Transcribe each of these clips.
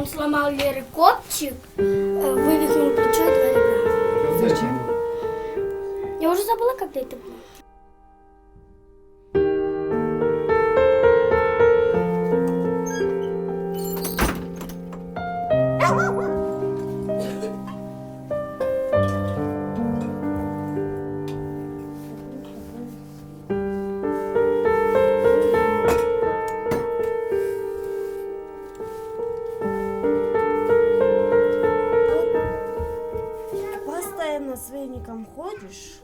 сломал Лере копчик, вывихнул плечо и 2 ребра. Зачем? Я уже забыла, когда это было. Постоянно с веником ходишь.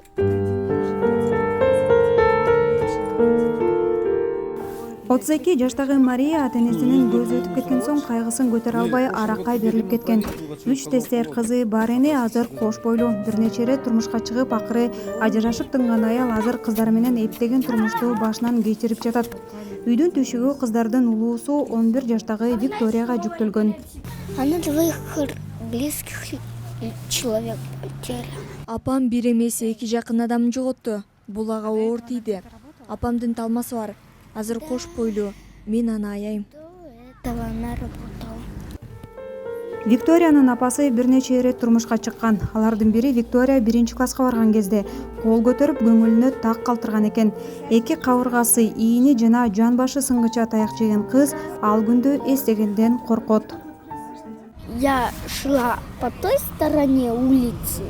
Отуз эки жаштагы Мария ата-энесинин көзү өтүп кеткен соң кайгысын көтөрө албай аракка берилип кеткен. 3 тестер кызы бар эне азыр кош бойлуу. Бир нече ирет турмушка чыгып, акыры ажырашып тынган аял азыр кыздары менен эптеген турмушту башынан кечирип жатат. Үйдүн түйшүгү кыздардын улуусу 11 жаштагы Викторияга жүктөлгөн. Она 2 близких человек потеряла. Апам бир эмес 2 жакын адамын жоготту. Бул ага оор тийди. Апамдын талмасы бар. Азыр кош бойлуу. Мен аны аяйм. До этого она работала. Викториянын апасы бир нече ирет турмушка чыккан. Алардын бири Виктория 1-класска барган кезде кол көтөрүп көңүлүнө так калтырган экен. 2 кабыргасы, ийини жана жан башы сынгыча таяк жеген кыз ал күндү эстегенден коркот. Я шла по той стороне улицы,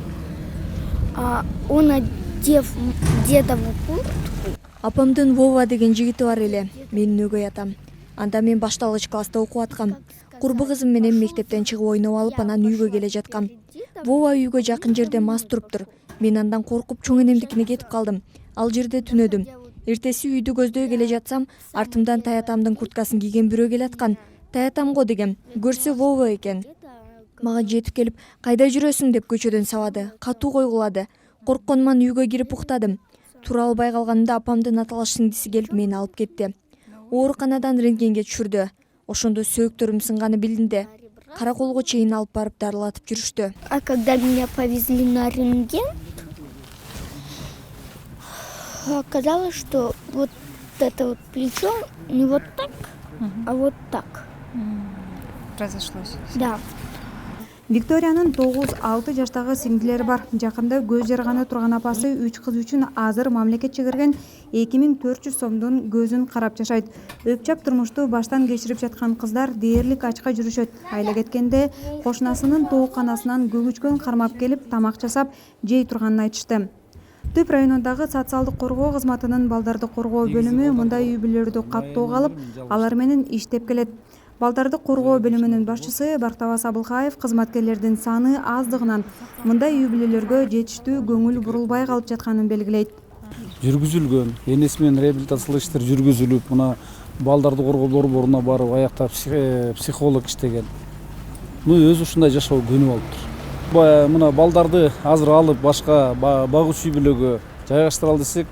а он, одев дедову куртку, Апамдын Вова деген жигити бар эле. Менин өгөй атам. Анда мен башталгыч класста окуп аткам. Курбу кызым менен мектептен чыгып ойноп алып, анан үйгө келе жаткам. Вова үйгө жакын жерде мас туруптур. Мен андан коркуп чоң энемдикине кетип калдым. Ал жерде түнөдүм. Эртеси үйдү көздөй келе жатсам, артымдан таятамдын курткасын кийген бирөө келаткан. Таятамго дегем. Көрсө Вова экен. Мага жетип келип, кайда жүрөсүң деп көчөдөн сабады. Катуу койгулады. Коркконуман үйгө кирип уктадым. Тура албай калганда апамдын аталаш сиңдиси келип мени алып кетти. Ооруканадан рентгенге түшүрдү. Ошондо сөөктөрүм сынганы билинди. Караколго чейин алып барып дарылатып жүрүштү. а когда меня повезли на рентген, оказалось, что вот это вот плечо не вот так, а вот так. Разошлось. Да. Викториянын 9-6 жаштагы сиңдилери бар. Жакында көз жарганы турган апасы 3 кыз үчүн азыр мамлекет чыгарган 2400 сомдун көзүн карап жашайт. Өпчап турмушту баштан кечирип жаткан кыздар дээрлик ачка жүрүшөт. Айла кеткенде кошунасынын тоокканасынан көгүчкөн кармап келип тамак жасап жей турганын айтышты. Түп районундагы социалдык коргоо кызматынын балдарды коргоо бөлүмү мындай үй бүлөлөрдү каттоого алып, алар менен иштеп келет. Балдарды коргоо бөлүмүнүн башчысы Бактабас Абылхаев кызматкерлердин саны аздыгынан мындай үй бүлөлөргө жетиштүү көңүл бурулбай калып жатканын белгилейт. Жүргүзүлгөн, энеси менен реабилитациялык иштер жүргүзүлүп, мына балдарды коргоо борборуна барып аяктап психолог иштеген. Өзү ушундай жашоо көнүп алыптыр. Мына балдарды азыр алып башка багуучу үй бүлөгө жайгаштыралы десек,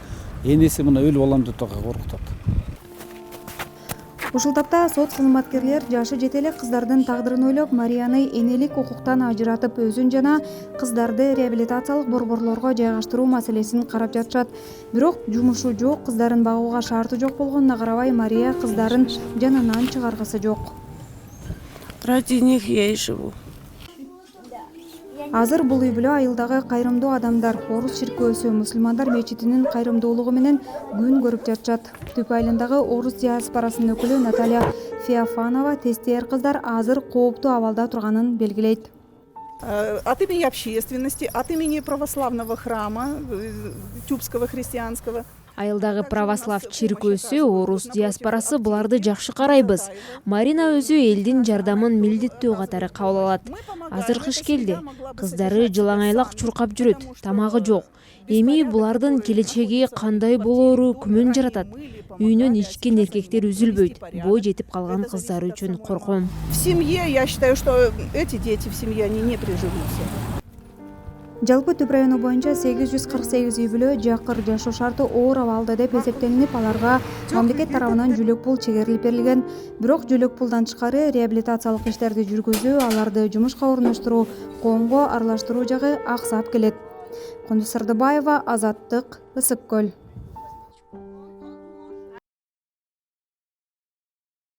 энеси мына өлүп алам деп коркутат. Ушул тапта сот кызматкерлер жашы жете эле кыздардын тагдырын ойлоп, Марияны энелик укуктан ажыратып, өзүн жана кыздарды реабилитациялык борборлорго жайгаштыруу маселесин карап жатышат. Бирок жумушу жок, кыздарын багууга шарты жок болгонуна карабай, Мария кыздарын жанынан чыгаргысы жок. Ради них я и живу. Азыр бул үй бүлө айылдагы кайрымдуу адамдар, Орус чиркөөсү, мусулмандар мечитинин кайрымдуулугу менен күн көрүп жатышат. Түп айылындагы Орус диаспорасынын өкүлү Наталья Феофанова тестер кыздар азыр кооптуу абалда турганын белгилейт. От имени общественности, от имени православного храма, тюбского христианского. Айылдагы православ чиркөөсү, орус диаспорасы буларды жакшы карайбыз. Марина өзү элдин жардамын милдеттүү катары кабыл алат. Азыр кыш келди. Кыздары жылаңайлак чуркап жүрөт, тамагы жок. Эми булардын келечеги кандай болоору күмөн жаратат. Үйүнөн ичкен эркектер үзүлбөйт. Бой жетип калган кыздар үчүн корком. В семье, я считаю, что эти дети в семье, они не приживутся. Жалпы Түп району боюнча 848 үй бүлө жакыр жашоо шарты оор абалда деп эсептелинип, аларга мамлекет тарабынан жүлөк пул чегерилип берилген. Бирок жүлөк пулдан тышкары реабилитациялык иштерди жүргүзүү, аларды жумушка орноштуруу, коомго аралаштыруу жагы аксап келет. Кундуз Сырдыбаева, Азаттык, Ысык көл.